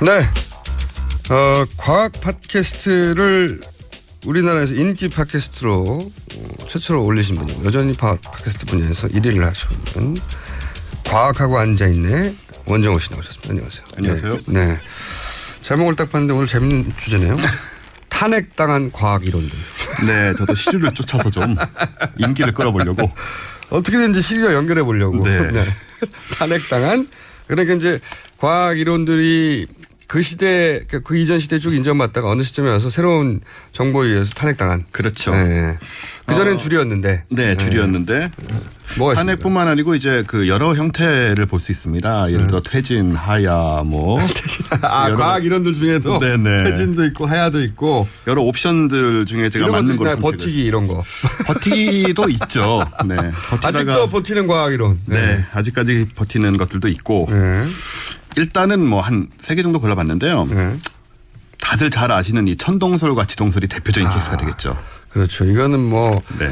네. 과학 팟캐스트를 우리나라에서 인기 팟캐스트로 최초로 올리신 분이고 여전히 팟캐스트 분야에서 1위를 하시고 있는 과학하고 앉아있네 원정호 씨 나오셨습니다. 안녕하세요. 안녕하세요. 네. 제목을 딱 봤는데 오늘 재밌는 주제네요. 탄핵당한 과학 이론들. 네, 저도 시류를 쫓아서 좀 인기를 끌어보려고. 어떻게든지 시류와 연결해 보려고. 네. 네. 탄핵당한. 그러니까 이제 과학 이론들이 그 시대, 그 이전 시대에 쭉 인정받다가 어느 시점에 와서 새로운 정보에 의해서 탄핵당한. 그렇죠. 네. 그전엔 줄이었는데. 네, 줄이었는데. 뭐가 탄핵뿐만 아니고 이제 그 여러 형태를 볼 수 있습니다. 예를 들어 퇴진, 하야, 뭐. 과학 이론들 중에도 네네. 퇴진도 있고 하야도 있고. 여러 옵션들 중에 제가 맞는 걸 버티기 이런 거. 버티기도 있죠. 네. 아직도 버티는 과학 이론. 네. 아직까지 버티는 것들도 있고. 네. 일단은 뭐 한 3개 정도 골라봤는데요. 네. 다들 잘 아시는 이 천동설과 지동설이 대표적인 케이스가 되겠죠. 그렇죠. 이거는 뭐 네.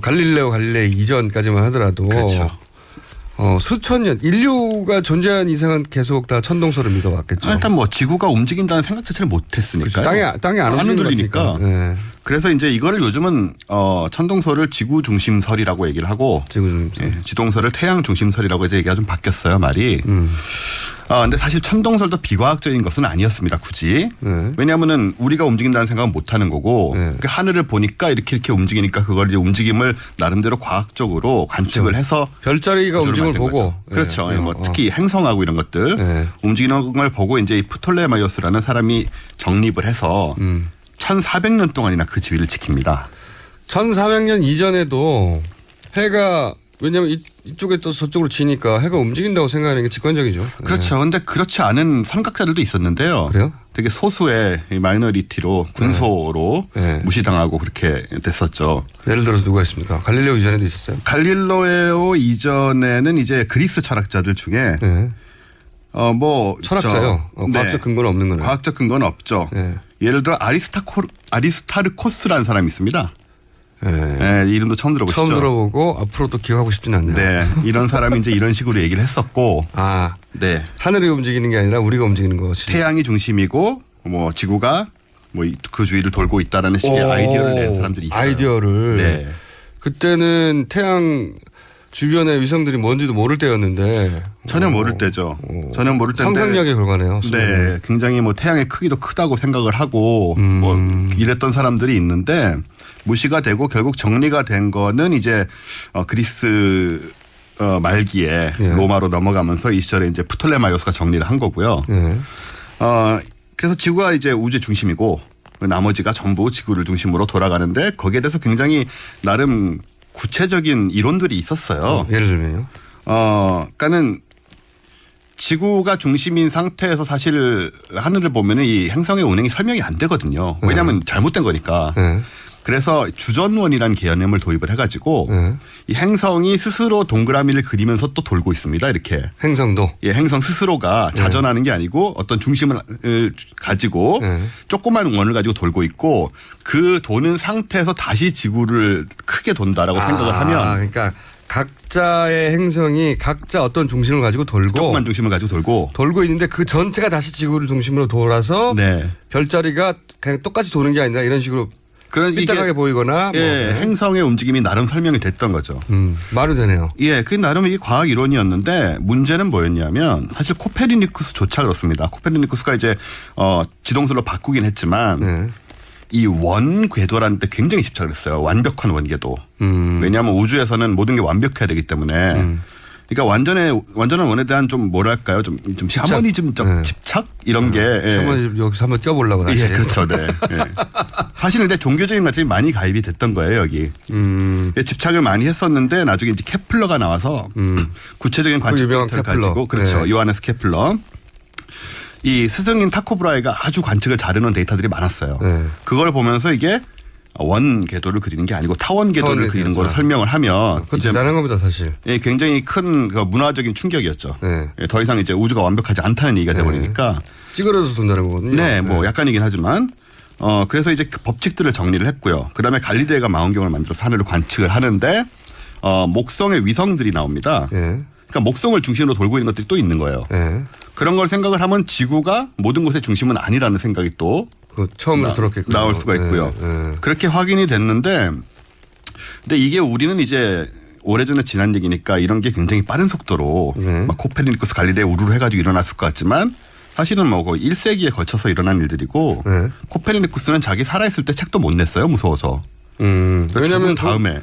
갈릴레오 갈릴레이 이전까지만 하더라도 그렇죠. 수천 년 인류가 존재한 이상은 계속 다 천동설을 믿어왔겠죠. 일단 뭐 지구가 움직인다는 생각 자체를 못했으니까요. 땅이 안 움직이니까. 네. 그래서 이제 이거를 요즘은 천동설을 지구 중심설이라고 얘기를 하고 지구 중심설. 네, 지동설을 태양 중심설이라고 이제 얘기가 좀 바뀌었어요 말이. 근데 사실 천동설도 비과학적인 것은 아니었습니다 굳이. 네. 왜냐하면은 우리가 움직인다는 생각은 못하는 거고 네. 그 하늘을 보니까 이렇게 움직이니까 그걸 이제 움직임을 나름대로 과학적으로 관측을 해서 별자리가 움직임을 보고. 그렇죠. 네. 뭐 특히 행성하고 이런 것들 네. 움직이는 걸 보고 이제 이 프톨레마이오스라는 사람이 정립을 해서 1400년 동안이나 그 지위를 지킵니다. 1400년 이전에도 해가 왜냐하면 이쪽에 또 저쪽으로 지니까 해가 움직인다고 생각하는 게 직관적이죠. 그렇죠. 그런데 그렇지 않은 선각자들도 있었는데요. 그래요? 되게 소수의 마이너리티로 군소로 네. 무시당하고 그렇게 됐었죠. 예를 들어서 누가 있습니까? 갈릴레오 이전에도 있었어요? 갈릴레오 이전에는 이제 그리스 철학자들 중에 네. 뭐 철학자요? 과학적 근거는 없는 거네요. 과학적 근거는 없죠. 네. 예를 들어 아리스타르코스라는 사람이 있습니다. 네. 네, 이름도 처음 들어보시죠? 처음 들어보고 앞으로 또 기억하고 싶지는 않네요. 네, 이런 사람이 이제 이런 식으로 얘기를 했었고, 네, 하늘이 움직이는 게 아니라 우리가 움직이는 것이. 태양이 중심이고, 뭐 지구가 뭐 그 주위를 돌고 있다라는 식의 아이디어를 낸 사람들이 있어요. 아이디어를. 네. 그때는 태양 주변의 위성들이 뭔지도 모를 때였는데. 전혀 모를 때죠. 전혀 모를 때인데. 상상력에 불과네요. 네, 굉장히 뭐 태양의 크기도 크다고 생각을 하고 뭐 이랬던 사람들이 있는데 무시가 되고 결국 정리가 된 거는 이제 그리스 말기에 예. 로마로 넘어가면서 이 시절에 이제 프톨레마이오스가 정리를 한 거고요. 네. 그래서 지구가 이제 우주의 중심이고 나머지가 전부 지구를 중심으로 돌아가는데 거기에 대해서 굉장히 나름 구체적인 이론들이 있었어요. 예를 들면요. 그러니까는 지구가 중심인 상태에서 사실 하늘을 보면은 이 행성의 운행이 설명이 안 되거든요. 왜냐하면 잘못된 거니까. 네. 그래서 주전원이라는 개념을 도입을 해가지고 네. 이 행성이 스스로 동그라미를 그리면서 또 돌고 있습니다. 이렇게. 행성도. 예, 행성 스스로가 자전하는 게 아니고 어떤 중심을 가지고 조그만 원을 가지고 돌고 있고 그 도는 상태에서 다시 지구를 크게 돈다라고 생각을 하면. 그러니까 각자의 행성이 각자 어떤 중심을 가지고 돌고. 조그만 중심을 가지고 돌고 있는데 그 전체가 다시 지구를 중심으로 돌아서. 네. 별자리가 그냥 똑같이 도는 게 아니라 이런 식으로. 그런 삐딱하게 보이거나. 예, 뭐. 행성의 움직임이 나름 설명이 됐던 거죠. 말은 되네요. 예, 그 나름 이게 과학 이론이었는데 문제는 뭐였냐면 사실 코페르니쿠스조차 그렇습니다. 코페르니쿠스가 이제 지동설로 바꾸긴 했지만 이 원궤도라는 데 굉장히 집착을 했어요. 완벽한 원궤도. 왜냐하면 우주에서는 모든 게 완벽해야 되기 때문에. 그러니까 완전한 원에 대한 좀 뭐랄까요, 좀 샤머니즘적 집착 이런 게. 샤머니즘 여기서 한번 껴보려고 다시. 예, 그렇죠, 네. 예. 사실은 근데 종교적인 것들이 많이 가입이 됐던 거예요 여기. 집착을 많이 했었는데 나중에 이제 케플러가 나와서 구체적인 관측을 가지고 그렇죠, 요하네스 케플러. 이 스승인 타코브라이가 아주 관측을 잘해놓은 데이터들이 많았어요. 그걸 보면서 이게 원 궤도를 그리는 게 아니고 타원 궤도를 그리는 걸 설명을 하면 그것도 대단한 겁니다 사실. 예, 굉장히 큰 문화적인 충격이었죠. 네. 예, 더 이상 이제 우주가 완벽하지 않다는 얘기가 돼버리니까. 찌그러져서 돈다는 거거든요. 네, 뭐 약간이긴 하지만 그래서 이제 그 법칙들을 정리를 했고요. 그다음에 갈릴레이가 망원경을 만들어서 하늘을 관측을 하는데 목성의 위성들이 나옵니다. 네. 그러니까 목성을 중심으로 돌고 있는 것들이 또 있는 거예요. 네. 그런 걸 생각을 하면 지구가 모든 것의 중심은 아니라는 생각이 또 처음으로 들었겠군요. 나올 수가 있고요. 네. 그렇게 확인이 됐는데 근데 이게 우리는 이제 오래전에 지난 얘기니까 이런 게 굉장히 빠른 속도로 막 코페르니쿠스 갈릴레오 우르르 해가지고 일어났을 것 같지만 사실은 뭐 1세기에 걸쳐서 일어난 일들이고 코페르니쿠스는 자기 살아있을 때 책도 못 냈어요. 무서워서. 왜냐하면 다음에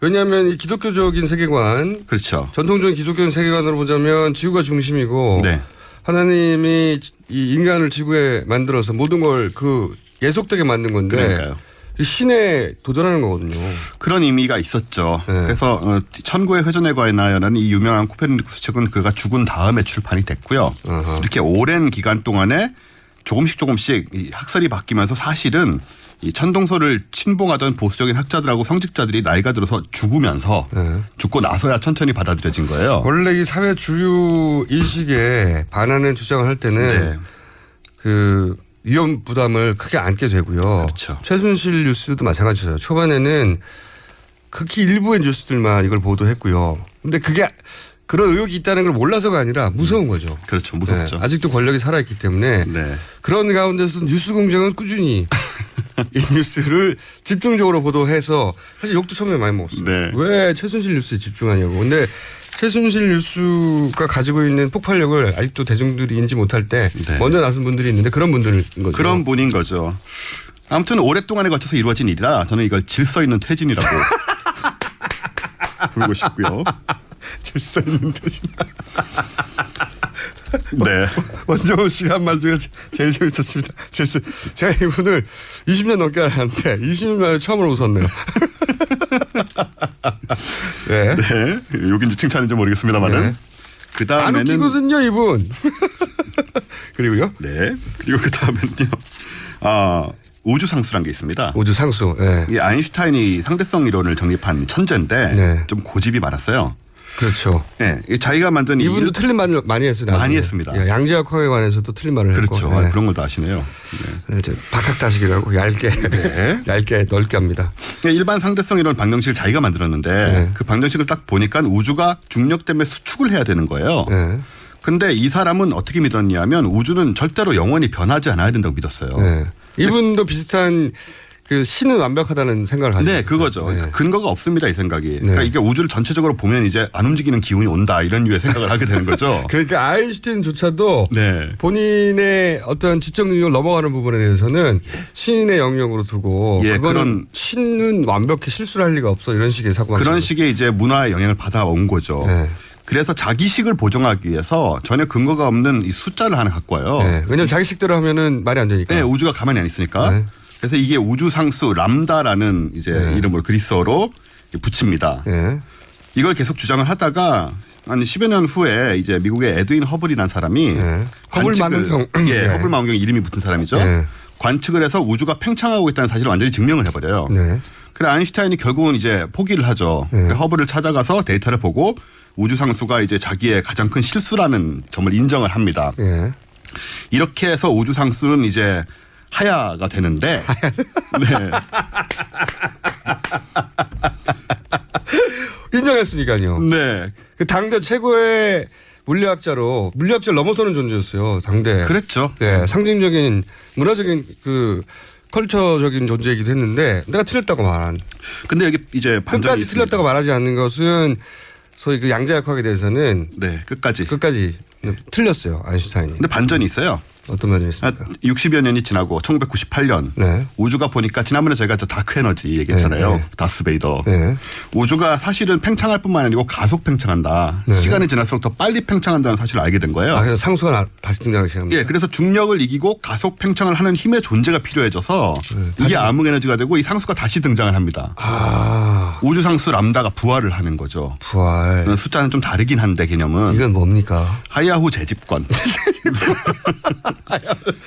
왜냐하면 이 기독교적인 세계관, 그렇죠. 전통적인 기독교적인 세계관으로 보자면 지구가 중심이고 네. 하나님이 이 인간을 지구에 만들어서 모든 걸 그 예속되게 만든 건데 그러니까요. 신에 도전하는 거거든요. 그런 의미가 있었죠. 네. 그래서 천구의 회전에 관하여라는 이 유명한 코페르니쿠스 책은 그가 죽은 다음에 출판이 됐고요. 이렇게 오랜 기간 동안에 조금씩 이 학설이 바뀌면서 사실은 이 천동설을 친봉하던 보수적인 학자들하고 성직자들이 나이가 들어서 죽으면서 죽고 나서야 천천히 받아들여진 거예요. 원래 이 사회 주류 인식에 반하는 주장을 할 때는 네. 그 위험 부담을 크게 안게 되고요. 그렇죠. 최순실 뉴스도 마찬가지예요. 초반에는 극히 일부의 뉴스들만 이걸 보도했고요. 근데 그게 그런 의혹이 있다는 걸 몰라서가 아니라 무서운 거죠. 그렇죠. 무섭죠. 네. 아직도 권력이 살아있기 때문에 네. 그런 가운데서 뉴스 공장은 꾸준히 이 뉴스를 집중적으로 보도해서 사실 욕도 처음에 많이 먹었어요. 네. 왜 최순실 뉴스에 집중하냐고. 근데 최순실 뉴스가 가지고 있는 폭발력을 아직도 대중들이 인지 못할 때 네. 먼저 나선 분들이 있는데 그런 분들인 거죠. 그런 분인 거죠. 아무튼 오랫동안에 걸쳐서 이루어진 일이라 저는 이걸 질서 있는 퇴진이라고 부르고 싶고요. 질서 있는 대신. 네. 원정호 씨가 한 말 중에 제일 재밌었습니다. 제가 이분을 20년 넘게 알았는데 20년 만에 처음으로 웃었네요. 네. 네. 여긴지 칭찬인지 모르겠습니다만은. 네. 그 안 다음에는. 웃기거든요, 이분. 그리고요? 네. 그리고 그 다음에는요. 우주상수란 게 있습니다. 우주상수. 네. 이 아인슈타인이 상대성 이론을 정립한 천재인데 네. 좀 고집이 많았어요. 그렇죠. 네. 자기가 만든 이분도 틀린 말을 많이 했어요. 나중에. 많이 했습니다. 예, 양자역학에 관해서도 틀린 말을 그렇죠. 했고. 네. 그런 걸 다 아시네요. 네. 이제 박학다식이라고 얇게 네. 얇게 넓게 합니다. 일반 상대성 이론 방정식을 자기가 만들었는데 네. 그 방정식을 딱 보니까 우주가 중력 때문에 수축을 해야 되는 거예요. 네. 근데 이 사람은 어떻게 믿었냐면 우주는 절대로 영원히 변하지 않아야 된다고 믿었어요. 네. 이분도 비슷한 그 신은 완벽하다는 생각을 가지고 네, 있어요. 그거죠. 네. 근거가 없습니다, 이 생각이. 네. 그러니까 이게 우주를 전체적으로 보면 이제 안 움직이는 기운이 온다 이런 류의 생각을 하게 되는 거죠. 그러니까 아인슈타인조차도 네. 본인의 어떤 지적 능력을 넘어가는 부분에 대해서는 신의 영역으로 두고 예, 그거는 신은 완벽히 실수를 할 리가 없어 이런 식의 사고방식. 그런 식의 이제 문화의 영향을 받아온 거죠. 네. 그래서 자기식을 보정하기 위해서 전혀 근거가 없는 이 숫자를 하나 갖고 와요. 네. 왜냐하면 자기식대로 하면은 말이 안 되니까. 네, 우주가 가만히 안 있으니까. 네. 그래서 이게 우주상수 람다라는 이제 이름으로 그리스어로 붙입니다. 네. 이걸 계속 주장을 하다가 한 10여 년 후에 이제 미국의 에드윈 허블이라는 사람이 네. 허블 망원경. 예, 네. 허블 망원경 이름이 붙은 사람이죠. 네. 관측을 해서 우주가 팽창하고 있다는 사실을 완전히 증명을 해버려요. 네. 그래 아인슈타인이 결국은 이제 포기를 하죠. 네. 허블을 찾아가서 데이터를 보고 우주상수가 이제 자기의 가장 큰 실수라는 점을 인정을 합니다. 네. 이렇게 해서 우주상수는 이제 하야가 되는데. 네. 인정했으니까요. 네. 그 당대 최고의 물리학자를 넘어서는 존재였어요. 당대. 그랬죠. 네, 상징적인 문화적인 그 컬처적인 존재이기도 했는데 내가 틀렸다고 말한. 근데 여기 이제 반전이 끝까지 있습니다. 틀렸다고 말하지 않는 것은 소위 그 양자역학에 대해서는 네, 끝까지. 틀렸어요. 아인슈타인이. 근데 반전이 있어요. 어떤 면이 있습니까? 60여 년이 지나고 1998년 네. 우주가 보니까 지난번에 저희가 저 다크 에너지 얘기했잖아요. 네, 네. 다스베이더. 네. 우주가 사실은 팽창할 뿐만 아니고 가속 팽창한다. 네. 시간이 지날수록 더 빨리 팽창한다는 사실을 알게 된 거예요. 그래서 상수가 다시 등장하기 시작합니다. 예, 그래서 중력을 이기고 가속 팽창을 하는 힘의 존재가 필요해져서 이게 암흑 에너지가 되고 이 상수가 다시 등장을 합니다. 우주 상수 람다가 부활을 하는 거죠. 부활. 숫자는 좀 다르긴 한데 개념은 이건 뭡니까? 하야후 재집권.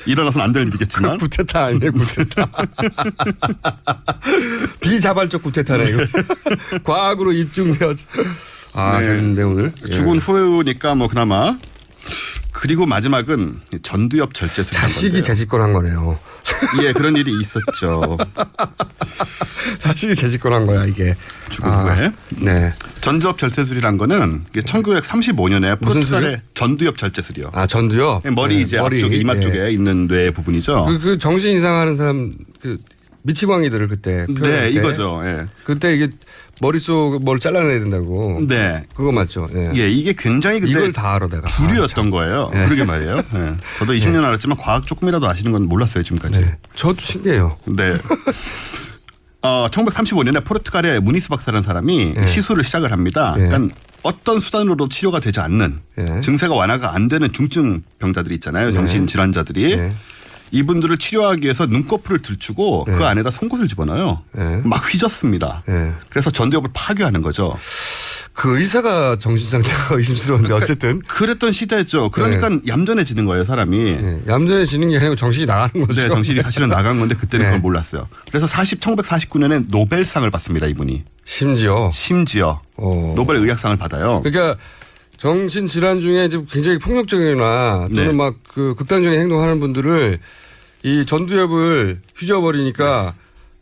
일어나서는 안 될 일이겠지만. 구테타 아니네, 구테타. 비자발적 구테타네, 이거. 과학으로 입증되었. 아, 네. 재밌는데, 오늘. 죽은 후니까 뭐 그나마. 그리고 마지막은 전두엽 절제술이라는 건데요. 자식이 재집권한 거네요. 예, 그런 일이 있었죠. 자식이 재집권한 거야 이게. 죽은 후에. 네. 전두엽 절제술이란 거는 1935년에 무슨 포르투갈의 전두엽 절제술이요. 아 전두요? 머리 이제 앞쪽에 이마 쪽에 있는 뇌 부분이죠. 그 정신 이상하는 사람 그 미치광이들을 그때 네, 이거죠. 예. 그때 이게 머릿속 뭘 잘라내야 된다고. 네. 그거 맞죠. 예. 예, 이게 굉장히 그때 이걸 다 알아 내가. 주류였던 거예요. 그러게 말이에요. 예. 저도 20년 알았지만 과학 조금이라도 아시는 건 몰랐어요 지금까지. 네. 저도 신기해요. 네. 1935년에 포르투갈의 무니스 박사라는 사람이 시술을 시작을 합니다. 그러니까 어떤 수단으로도 치료가 되지 않는 증세가 완화가 안 되는 중증 병자들이 있잖아요. 정신질환자들이. 이분들을 치료하기 위해서 눈꺼풀을 들추고 그 안에다 송곳을 집어넣어요. 막 휘젓습니다. 그래서 전두엽을 파괴하는 거죠. 그 의사가 정신 상태가 의심스러운데 어쨌든. 그랬던 시대죠. 그러니까 얌전해지는 거예요 사람이. 얌전해지는 게 아니고 정신이 나가는 거죠. 네, 정신이 사실은 나간 건데 그때는 그걸 몰랐어요. 그래서 1949년에 노벨상을 받습니다 이분이. 심지어 노벨 의학상을 받아요. 그러니까 정신질환 중에 이제 굉장히 폭력적이나 또는 막 그 극단적인 행동하는 분들을 이 전두엽을 휘저어버리니까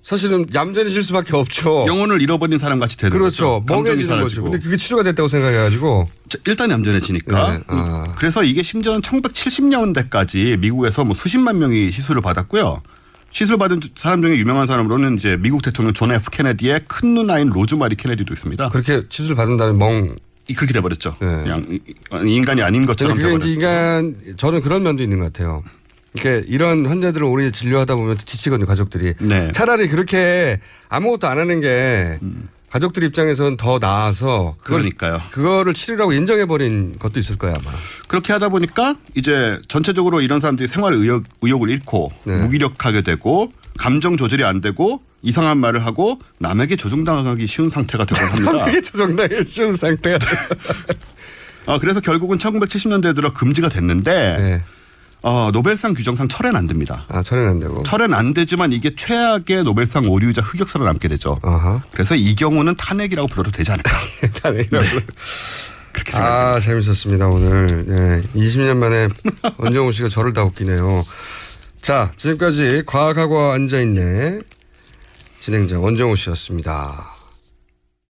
사실은 얌전해질 수밖에 없죠. 영혼을 잃어버린 사람 같이 되는 거죠. 거죠. 멍해지는 거죠. 근데 그게 치료가 됐다고 생각해가지고. 일단 얌전해지니까. 그래서 이게 심지어는 1970년대까지 미국에서 뭐 수십만 명이 시술을 받았고요. 시술 받은 사람 중에 유명한 사람으로는 이제 미국 대통령 존 F 케네디의 큰 누나인 로즈마리 케네디도 있습니다. 그렇게 시술 받은 다음에 그렇게 돼버렸죠. 그냥 인간이 아닌 것처럼 돼버렸죠. 저는 그런 면도 있는 것 같아요. 이렇게 이런 환자들을 오래 진료하다 보면 지치거든요, 가족들이. 네. 차라리 아무것도 안 하는 게 가족들 입장에서는 더 나아서 그러니까요. 그거를 치료라고 인정해버린 것도 있을 거예요, 아마. 그렇게 하다 보니까 이제 전체적으로 이런 사람들이 생활 의욕을 잃고 무기력하게 되고 감정 조절이 안 되고 이상한 말을 하고 남에게 조종당하기 쉬운 상태가 되곤 합니다. 남에게 조종당하기 쉬운 상태가 그래서 결국은 1970년대에 들어 금지가 됐는데 노벨상 규정상 철회는 안 됩니다. 철회는 안 되고. 철회는 안 되지만 이게 최악의 노벨상 오류자 흑역사로 남게 되죠. 그래서 이 경우는 탄핵이라고 불러도 되지 않을까. 탄핵이라고. 네. 그렇게 생각합니다. 재밌었습니다 오늘. 네. 20년 만에 원정우 씨가 저를 다 웃기네요. 자, 지금까지 과학하고 앉아있네 진행자 원정우 씨였습니다.